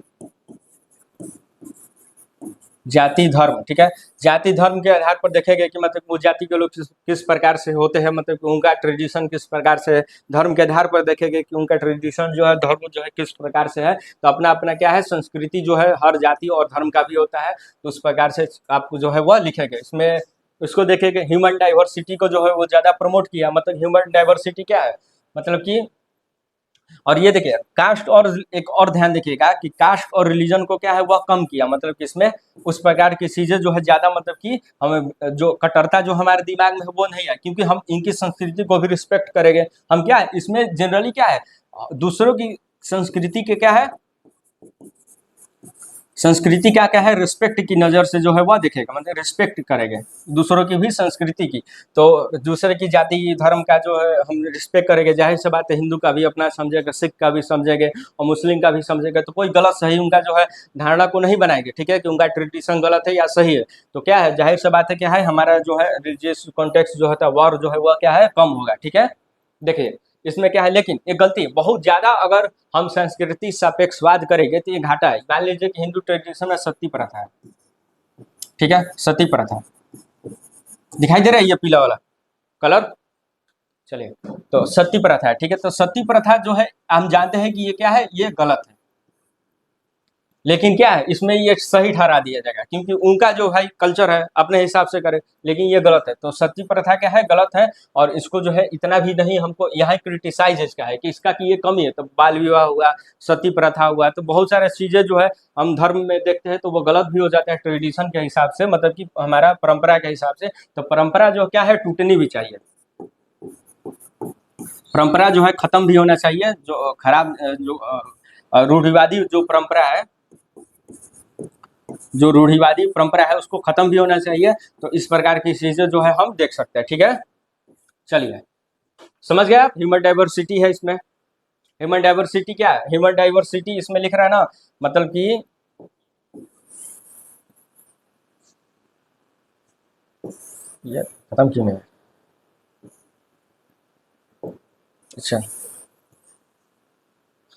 जाति धर्म, ठीक है। जाति धर्म के आधार पर देखेंगे कि मतलब वो जाति के लोग किस प्रकार से होते हैं, मतलब कि उनका ट्रेडिशन किस प्रकार से है। धर्म के आधार पर देखेंगे कि उनका ट्रेडिशन जो है धर्म जो है किस प्रकार से है। तो अपना अपना क्या है संस्कृति जो है हर जाति और धर्म का भी होता है, तो उस प्रकार से आपको जो है वह लिखेंगे। इसमें उसको देखेंगे ह्यूमन डाइवर्सिटी को जो है वो ज़्यादा प्रमोट किया, मतलब ह्यूमन डाइवर्सिटी क्या है, मतलब कि और ये देखिए कास्ट, और एक और ध्यान देखिएगा कि कास्ट और रिलीजन को क्या है वह कम किया, मतलब कि इसमें उस प्रकार की चीजें जो है ज्यादा, मतलब कि हमें जो कट्टरता जो हमारे दिमाग में है वो नहीं है, क्योंकि हम इनकी संस्कृति को भी रिस्पेक्ट करेंगे। हम क्या है इसमें जनरली क्या है दूसरों की संस्कृति के क्या है, संस्कृति क्या क्या है रिस्पेक्ट की नज़र से जो है वह देखेगा, मतलब रिस्पेक्ट करेंगे दूसरों की भी संस्कृति की। तो दूसरे की जाति धर्म का जो है हम रिस्पेक्ट करेंगे, जाहिर सी बात है हिंदू का भी अपना समझेगा, सिख का भी समझेंगे और मुस्लिम का भी समझेंगे, तो कोई गलत सही उनका जो है धारणा को नहीं बनाएंगे, ठीक है, कि उनका ट्रेडिशन गलत है या सही है। तो क्या है जाहिर सी बात है क्या है हमारा जो है रिलीजियस कॉन्टेक्स्ट जो होता है वॉर जो है वह क्या है कम होगा, ठीक है। देखिए इसमें क्या है, लेकिन एक गलती बहुत ज्यादा अगर हम संस्कृति सापेक्षवाद करेंगे तो ये घाटा है। मान लीजिए कि हिंदू ट्रेडिशन में सती प्रथा है, ठीक है, सती प्रथा दिखाई दे रहा है ये पीला वाला कलर, चलिए, तो सती प्रथा है, ठीक है, तो सती प्रथा जो है हम जानते हैं कि ये क्या है, ये गलत है, लेकिन क्या है इसमें ये सही ठहरा दिया जाएगा क्योंकि उनका जो भाई कल्चर है अपने हिसाब से करे, लेकिन ये गलत है। तो सती प्रथा क्या है गलत है, और इसको जो है इतना भी नहीं हमको यहाँ क्रिटिसाइज इसका है कि इसका कि ये कमी है। तो बाल विवाह हुआ, सती प्रथा हुआ, तो बहुत सारे चीजें जो है हम धर्म में देखते हैं तो वो गलत भी हो जाता है ट्रेडिशन के हिसाब से, मतलब कि हमारा परंपरा के हिसाब से। तो परंपरा जो क्या है टूटनी भी चाहिए, परंपरा जो है खत्म भी होना चाहिए, जो खराब जो रूढ़िवादी जो परंपरा है, जो रूढ़िवादी परंपरा है उसको खत्म भी होना चाहिए। तो इस प्रकार की चीजें जो है हम देख सकते हैं, ठीक है। चलिए समझ गए आप, ह्यूमन डाइवर्सिटी है इसमें। ह्यूमन डाइवर्सिटी क्या है, ह्यूमन डाइवर्सिटी इसमें लिख रहा है ना, मतलब कि ये खत्म क्यों नहीं है, अच्छा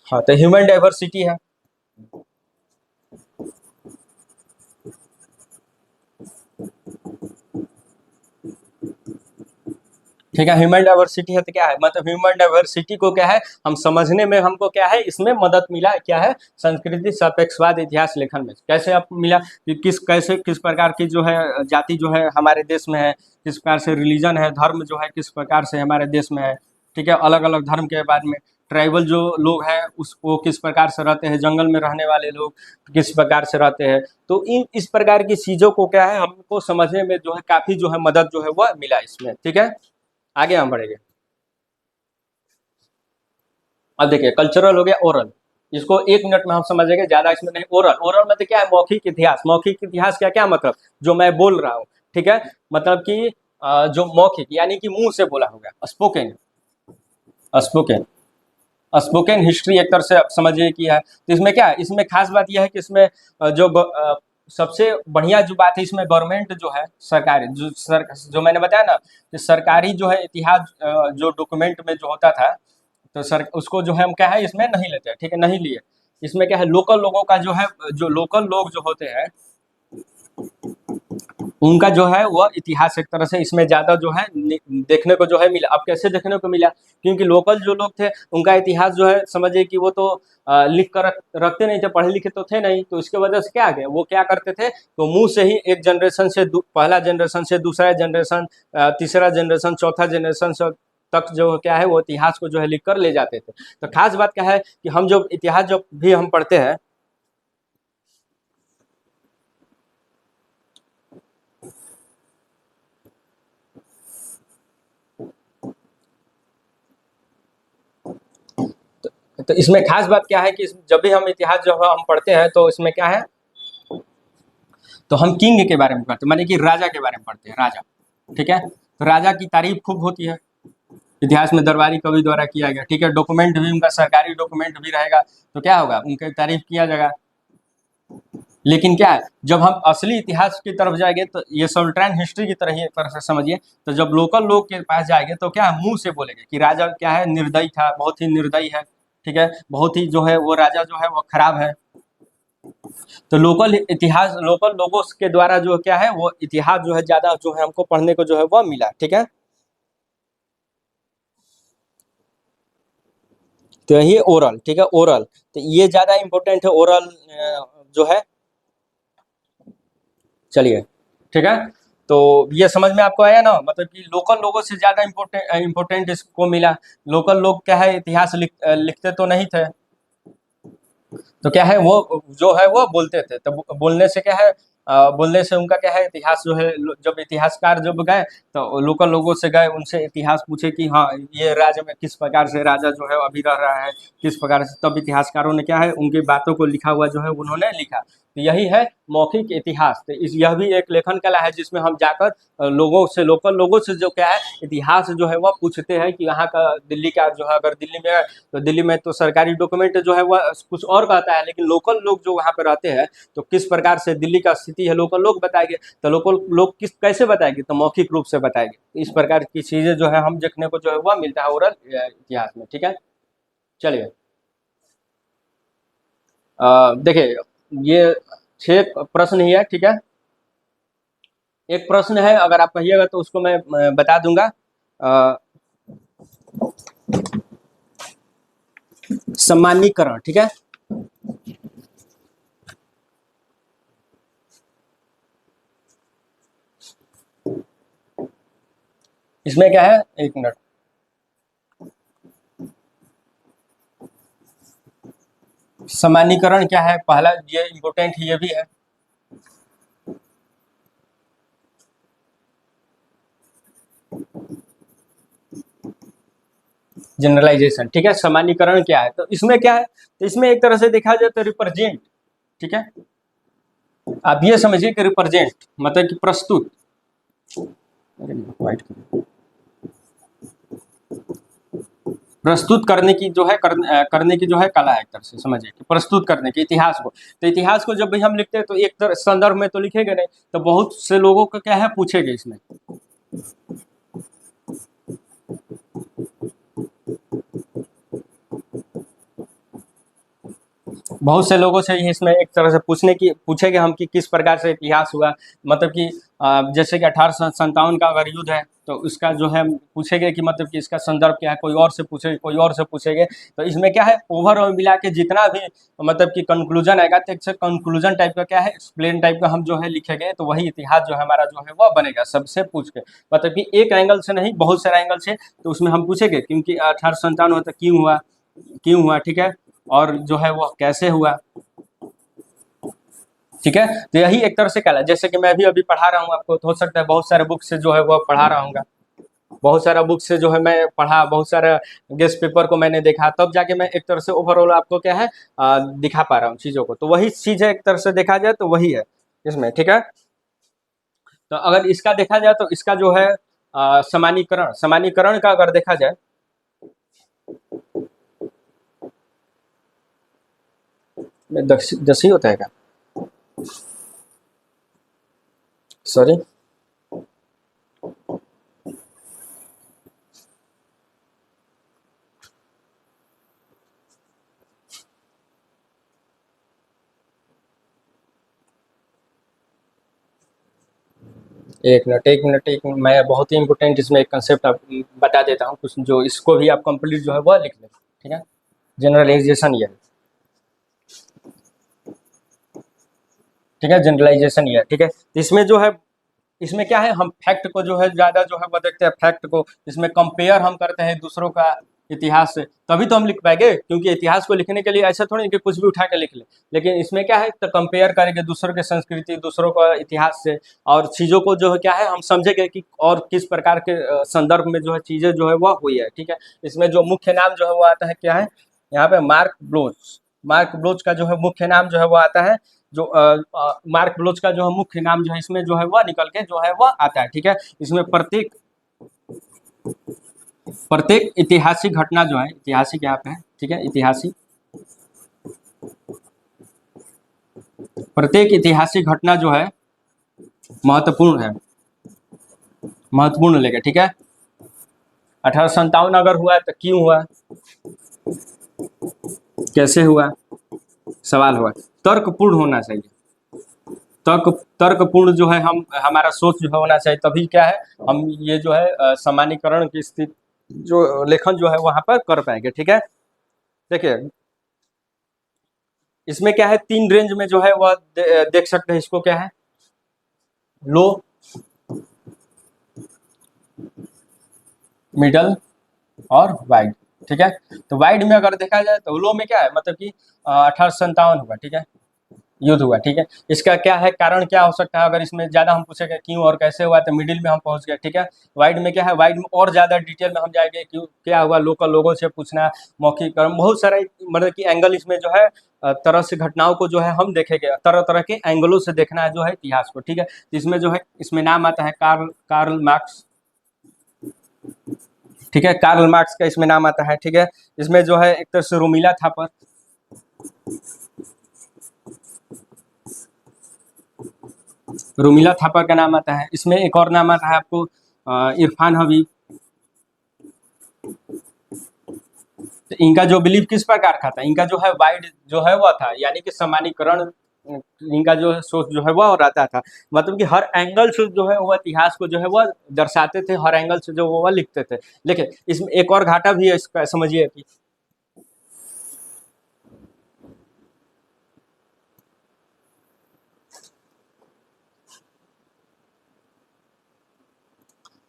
हाँ, तो ह्यूमन डाइवर्सिटी है, ठीक है। ह्यूमन डाइवर्सिटी है तो क्या है, मतलब ह्यूमन डाइवर्सिटी को क्या है हम समझने में हमको क्या है इसमें मदद मिला, क्या है संस्कृति सापेक्षवाद इतिहास लेखन में कैसे आप मिला कि किस प्रकार की जो है जाति जो है हमारे देश में है, किस प्रकार से रिलीजन है, धर्म जो है किस प्रकार से हमारे देश में है, ठीक है। अलग अलग धर्म के बारे में ट्राइबल जो लोग हैं उस वो किस प्रकार से रहते हैं, जंगल में रहने वाले लोग किस प्रकार से रहते हैं। तो इस प्रकार की चीज़ों को क्या है हमको समझने में जो है काफ़ी जो है मदद जो है वह मिला इसमें, ठीक है। आगे हम बढ़ेंगे। अब देखिए कल्चरल हो गया ओरल, इसको 1 मिनट में हम समझेंगे, ज्यादा इसमें नहीं। ओरल, ओरल में तो क्या है मौखिक इतिहास, मौखिक इतिहास क्या क्या मतलब जो मैं बोल रहा हूँ, ठीक है, मतलब कि जो मौखिक यानी कि मुंह से बोला होगा, स्पोकन, स्पोकन, स्पोकन हिस्ट्री एक तरह से आप समझिए कि है। तो इसमें क्या है, इसमें खास बात यह है कि इसमें सबसे बढ़िया जो बात है इसमें गवर्नमेंट जो है सरकारी जो मैंने बताया ना कि सरकारी जो है इतिहास जो डॉक्यूमेंट में जो होता था, तो सर उसको जो है हम क्या है इसमें नहीं लेते, ठीक है, नहीं लिए। इसमें क्या है लोकल लोगों का जो है, जो लोकल लोग जो होते हैं उनका जो है वह इतिहास एक तरह से इसमें ज़्यादा जो है देखने को जो है मिला। अब कैसे देखने को मिला, क्योंकि लोकल जो लोग थे उनका इतिहास जो है समझिए कि वो तो लिख कर रखते नहीं थे, पढ़े लिखे तो थे नहीं, तो इसके वजह से क्या आ गया वो क्या करते थे, तो मुंह से ही एक जनरेशन से पहला जनरेशन से दूसरा जनरेशन, तीसरा जनरेशन, चौथा जनरेशन तक जो क्या है वो इतिहास को जो है लिख कर ले जाते थे। तो खास बात क्या है कि हम जब इतिहास जब भी हम पढ़ते हैं, तो इसमें खास बात क्या है कि जब भी हम इतिहास जब हम पढ़ते हैं तो इसमें क्या है, तो हम किंग के बारे में पढ़ते हैं, माने कि राजा के बारे में पढ़ते हैं, राजा, ठीक है। तो राजा की तारीफ खूब होती है इतिहास में, दरबारी कवि द्वारा किया गया, ठीक है। डॉक्यूमेंट भी उनका सरकारी डॉक्यूमेंट भी रहेगा, तो क्या होगा उनकी तारीफ किया जाएगा। लेकिन क्या है जब हम असली इतिहास की तरफ जाएंगे तो ये सल्टैन हिस्ट्री की तरह ही एक तरह से समझिए, तो जब लोकल लोग के पास जाएंगे तो क्या है मुंह से बोलेंगे कि राजा क्या है निर्दयी था, बहुत ही निर्दयी है, ठीक है, बहुत ही जो है वो राजा जो है वो खराब है। तो लोकल इतिहास लोकल लोगों के द्वारा जो क्या है वो इतिहास जो है ज्यादा जो है हमको पढ़ने को जो है वो मिला, ठीक है। तो ये ओरल, ठीक है, ओरल, तो ये ज्यादा इंपॉर्टेंट है ओरल जो है, चलिए ठीक है। तो ये समझ में आपको आया ना, मतलब कि लोकल लोगों से ज़्यादा इम्पोर्टेंट इसको मिला। लोकल लोग क्या है इतिहास लिखते तो नहीं थे, तो क्या है वो जो है वो बोलते थे, तो बोलने से क्या है बोलने से उनका क्या है इतिहास जो है जब इतिहासकार जब गए तो लोकल लोगों से गए, उनसे इतिहास पूछे कि हाँ ये राज्य में किस प्रकार से राजा जो है अभी रह रहा है, किस प्रकार से, तब इतिहासकारों ने क्या है उनकी बातों को लिखा हुआ जो है उन्होंने लिखा। तो यही है मौखिक इतिहास। तो यह भी एक लेखन कला है जिसमें हम जाकर लोगों से, लोकल लोगों से जो क्या है इतिहास जो है वह पूछते हैं कि यहाँ का दिल्ली का जो है, अगर दिल्ली में तो दिल्ली में तो सरकारी डॉक्यूमेंट जो है वह कुछ और कहता है, लेकिन लोकल लोग जो वहाँ पे रहते हैं तो किस प्रकार से दिल्ली का स्थिति है लोकल लोग बताएंगे, तो लोकल लोग किस कैसे बताएंगे, तो मौखिक रूप से बताएंगे। इस प्रकार की चीज़ें जो है हम देखने को जो है वह मिलता है ओरल इतिहास में। ठीक है, चलिए देखिए ये 6 प्रश्न ही है। ठीक है, एक प्रश्न है, अगर आप कहिएगा तो उसको मैं बता दूंगा। सम्मानीकरण, ठीक है, इसमें क्या है, एक मिनट, सम्मानीकरण क्या है, पहला ये इम्पोर्टेंट ये भी है। जनरलाइजेशन, ठीक है, सामान्यीकरण क्या है, तो इसमें क्या है, तो इसमें एक तरह से देखा जाए तो रिप्रेजेंट, ठीक है, आप ये समझिए कि रिप्रेजेंट मतलब कि प्रस्तुत, प्रस्तुत करने की जो है करने की जो है कला है, एक तरह से समझिए कि प्रस्तुत करने की इतिहास को। तो इतिहास को जब भी हम लिखते हैं तो एक तरह संदर्भ में तो लिखेंगे नहीं, तो बहुत से लोगों को क्या है पूछेंगे इसमें, बहुत से लोगों से इसमें एक तरह से पूछेंगे हम कि किस प्रकार से इतिहास हुआ, मतलब कि जैसे कि 1857 का अगर युद्ध है तो उसका जो है पूछेंगे कि मतलब कि इसका संदर्भ क्या है, कोई और से पूछेंगे, कोई और से पूछेंगे। तो इसमें क्या है ओवरऑल मिला के जितना भी मतलब कि कंक्लूजन आएगा, तो एक कंक्लूजन टाइप का क्या है एक्सप्लेन टाइप का हम जो है लिखेंगे, तो वही इतिहास जो है हमारा जो है वह बनेगा सबसे पूछ के, मतलब कि एक एंगल से नहीं बहुत सारे एंगल से। तो उसमें हम पूछेंगे क्योंकि 1857 होता क्यों हुआ, क्यों हुआ, ठीक है, और जो है वो कैसे हुआ, ठीक है। तो यही एक तरह से कला, जैसे कि मैं भी अभी पढ़ा रहा हूँ आपको, तो हो सकता है बहुत सारे बुक से जो है वो पढ़ा रहा हूँ, बहुत सारा बुक से जो है मैं पढ़ा, बहुत सारा गेस्ट पेपर को मैंने देखा, तब जाके मैं एक तरह से ओवरऑल आपको क्या है दिखा पा रहा हूँ चीज़ों को। तो वही चीज़ है एक तरह से देखा जाए तो वही है इसमें, ठीक है। तो अगर इसका देखा जाए तो इसका जो है समानीकरण, समानीकरण का अगर देखा जाए, दस ही होता है क्या, सॉरी, एक मिनट एक मिनट एक मिनट, मैं बहुत ही इंपॉर्टेंट इसमें एक कंसेप्ट आप बता देता हूँ कुछ, जो इसको भी आप कंप्लीट जो है वह लिख लें, ठीक है। जनरलाइजेशन ये है, ठीक है, जनरलाइजेशन ये है, ठीक है। इसमें जो है, इसमें क्या है हम फैक्ट को जो है ज़्यादा जो है वो देखते हैं, फैक्ट को इसमें कंपेयर हम करते हैं दूसरों का इतिहास से, तभी तो हम लिख पाएंगे, क्योंकि इतिहास को लिखने के लिए ऐसा थोड़ी कि कुछ भी उठा के लिख ले, लेकिन इसमें क्या है तो कंपेयर करेंगे दूसरों के संस्कृति, दूसरों का इतिहास से, और चीज़ों को जो है क्या है हम समझेंगे कि और किस प्रकार के संदर्भ में जो है चीज़ें जो है वह हुई है, ठीक है। इसमें जो मुख्य नाम जो है वो आता है क्या है, यहाँ पे मार्क ब्लोच, मार्क ब्लोच का जो है मुख्य नाम जो है वो आता है, जो मार्क ब्लोच का जो है मुख्य नाम जो है इसमें जो है वह निकल के जो है वह आता है, ठीक है। इसमें प्रत्येक प्रत्येक ऐतिहासिक घटना जो है, ऐतिहासिक यहाँ पे है, ठीक है, ऐतिहासिक, प्रत्येक ऐतिहासिक घटना जो है महत्वपूर्ण है, महत्वपूर्ण लेगा, ठीक है। 1857 अगर हुआ तो क्यों हुआ, कैसे हुआ, सवाल हुआ, तर्कपूर्ण होना चाहिए, तर्क तर्कपूर्ण जो है हम हमारा सोच जो है होना चाहिए, तभी क्या है हम ये जो है सामान्यीकरण की स्थिति जो लेखन जो है वहां पर कर पाएंगे, ठीक है। देखिए इसमें क्या है 3 रेंज में जो है वह देख सकते हैं, इसको क्या है लो, मिडल और वाइड, ठीक है। तो वाइड में अगर देखा जाए तो लो में क्या है, मतलब कि 1857 हुआ, ठीक है, युद्ध हुआ, ठीक है। इसका क्या है कारण, क्या हो सकता है, अगर इसमें ज़्यादा हम पूछेंगे क्यों और कैसे हुआ, तो मिडिल में हम पहुंच गए, ठीक है। वाइड में क्या है, वाइड में और ज़्यादा डिटेल में हम जाएंगे, क्यों क्या हुआ, लोकल लोगों से पूछना, मौखिक कर्म, बहुत सारा मतलब कि एंगल इसमें जो है तरह से घटनाओं को जो है हम देखेंगे, तरह तरह के एंगलों से देखना है जो है इतिहास को, ठीक है। तो इसमें जो है, इसमें नाम आता है कार्ल कार्ल मार्क्स, ठीक है, कार्ल मार्क्स का इसमें नाम आता है, ठीक है। इसमें जो है एक तरह से रोमिला थापर, रोमिला थापर का नाम आता है। इसमें एक और नाम आता है आपको इरफान हबीब। तो इनका जो बिलीव किस प्रकार का था, इनका जो है वाइड जो है वह था, यानी कि समानीकरण, इनका जो है सोच जो है वह रहता था, मतलब कि हर एंगल से जो है वह इतिहास को जो है वह दर्शाते थे, हर एंगल से जो वह लिखते थे। लेकिन इसमें एक और घाटा भी है इसका, समझिए कि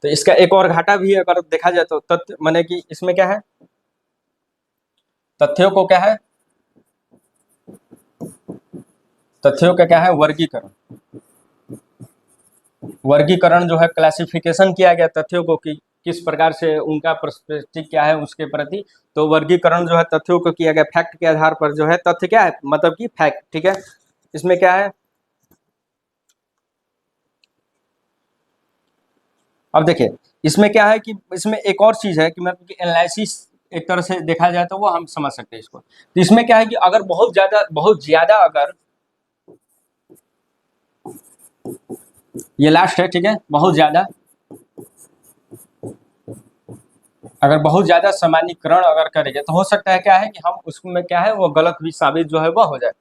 तो इसका एक और घाटा भी है, अगर देखा जाए तो तथ्य माने कि इसमें क्या है, तथ्यों को क्या है, तथ्यों का क्या है वर्गीकरण, वर्गीकरण जो है क्लासिफिकेशन किया गया तथ्यों को कि किस प्रकार से उनका पर्सपेक्टिव क्या है उसके प्रति। तो वर्गीकरण जो है तथ्यों को किया गया फैक्ट के आधार पर, जो है तथ्य क्या है, मतलब कि फैक्ट, ठीक है। इसमें क्या है, अब देखिए इसमें क्या है कि इसमें एक और चीज है कि मतलब कि एनालिसिस एक तरह से देखा जाए तो वो हम समझ सकते हैं इसको। तो इसमें क्या है कि अगर बहुत ज्यादा अगर ये लास्ट है, ठीक है, बहुत ज्यादा अगर बहुत ज़्यादा सामान्यीकरण अगर करेंगे तो हो सकता है क्या है कि हम उसमें क्या है वो गलत भी साबित जो है वह हो जाए,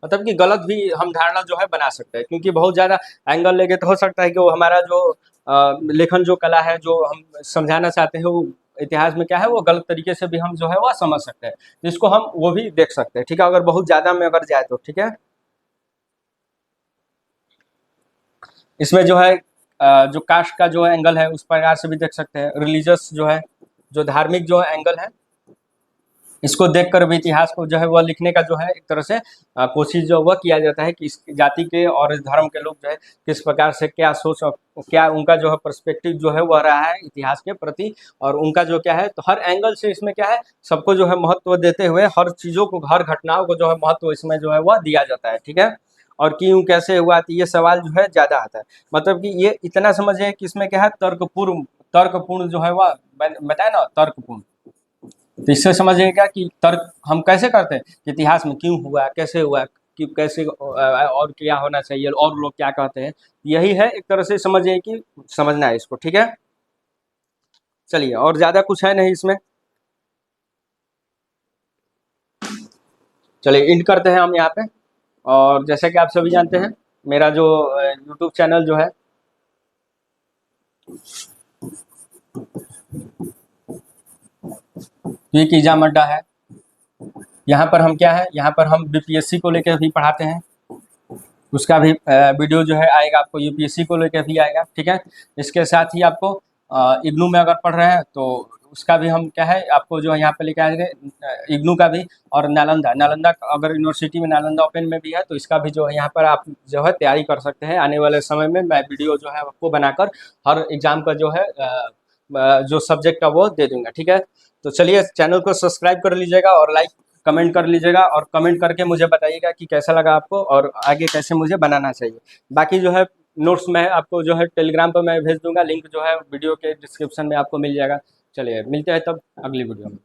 मतलब कि गलत भी हम धारणा जो है बना सकते हैं, क्योंकि बहुत ज़्यादा एंगल लेंगे तो हो सकता है कि वो हमारा जो लेखन जो कला है जो हम समझाना चाहते हैं वो इतिहास में क्या है वो गलत तरीके से भी हम जो है वह समझ सकते हैं, तो इसको हम वो भी देख सकते हैं, ठीक है, अगर बहुत ज़्यादा में अगर जाए तो, ठीक है। इसमें जो है जो कास्ट का जो एंगल है उस प्रकार से भी देख सकते हैं, रिलीजियस जो है, जो धार्मिक जो एंगल है, इसको देखकर भी इतिहास को जो है वह लिखने का जो है एक तरह से कोशिश जो वह किया जाता है कि इस जाति के और इस धर्म के लोग जो है किस प्रकार से क्या सोच और क्या उनका जो है पर्सपेक्टिव जो है वह रहा है इतिहास के प्रति, और उनका जो क्या है, तो हर एंगल से इसमें क्या है सबको जो है महत्व देते हुए हर चीज़ों को, हर घटनाओं को जो है महत्व इसमें जो है वह दिया जाता है, ठीक है। और क्यों कैसे हुआ, तो ये सवाल जो है ज़्यादा आता है, मतलब कि ये इतना समझिए कि इसमें क्या है तर्कपूर्ण जो है वह बताया ना, तर्कपूर्ण। तो इससे समझिएगा कि तर्क हम कैसे करते हैं कि इतिहास में क्यों हुआ, कैसे हुआ, कि कैसे और क्या होना चाहिए और लोग क्या कहते हैं, यही है एक तरह से समझिए कि समझना है इसको, ठीक है। चलिए, और ज़्यादा कुछ है नहीं इसमें, चलिए इंड करते हैं हम यहाँ पे। और जैसे कि आप सभी जानते हैं मेरा जो यूट्यूब चैनल जो है ये कीजा मड्डा है, यहाँ पर हम क्या है, यहाँ पर हम बीपीएससी को लेकर भी पढ़ाते हैं, उसका भी वीडियो जो है आएगा आपको, यूपीएससी को लेकर भी आएगा, ठीक है। इसके साथ ही आपको इग्नू में अगर पढ़ रहे हैं तो उसका भी हम क्या है आपको जो है यहाँ पे लेके आएंगे, इग्नू का भी, और नालंदा नालंदा अगर यूनिवर्सिटी में नालंदा ओपन में भी है तो इसका भी जो है यहाँ पर आप जो है तैयारी कर सकते हैं। आने वाले समय में मैं वीडियो जो है आपको बनाकर हर एग्जाम का जो है जो सब्जेक्ट का वो दे दूंगा, ठीक है। तो चलिए चैनल को सब्सक्राइब कर लीजिएगा और लाइक कमेंट कर लीजिएगा, और कमेंट करके मुझे बताइएगा कि कैसा लगा आपको और आगे कैसे मुझे बनाना चाहिए। बाकी जो है नोट्स मैं आपको जो है टेलीग्राम पर मैं भेज दूंगा, लिंक जो है वीडियो के डिस्क्रिप्शन में आपको मिल जाएगा। चलिए मिलते हैं तब अगली वीडियो में।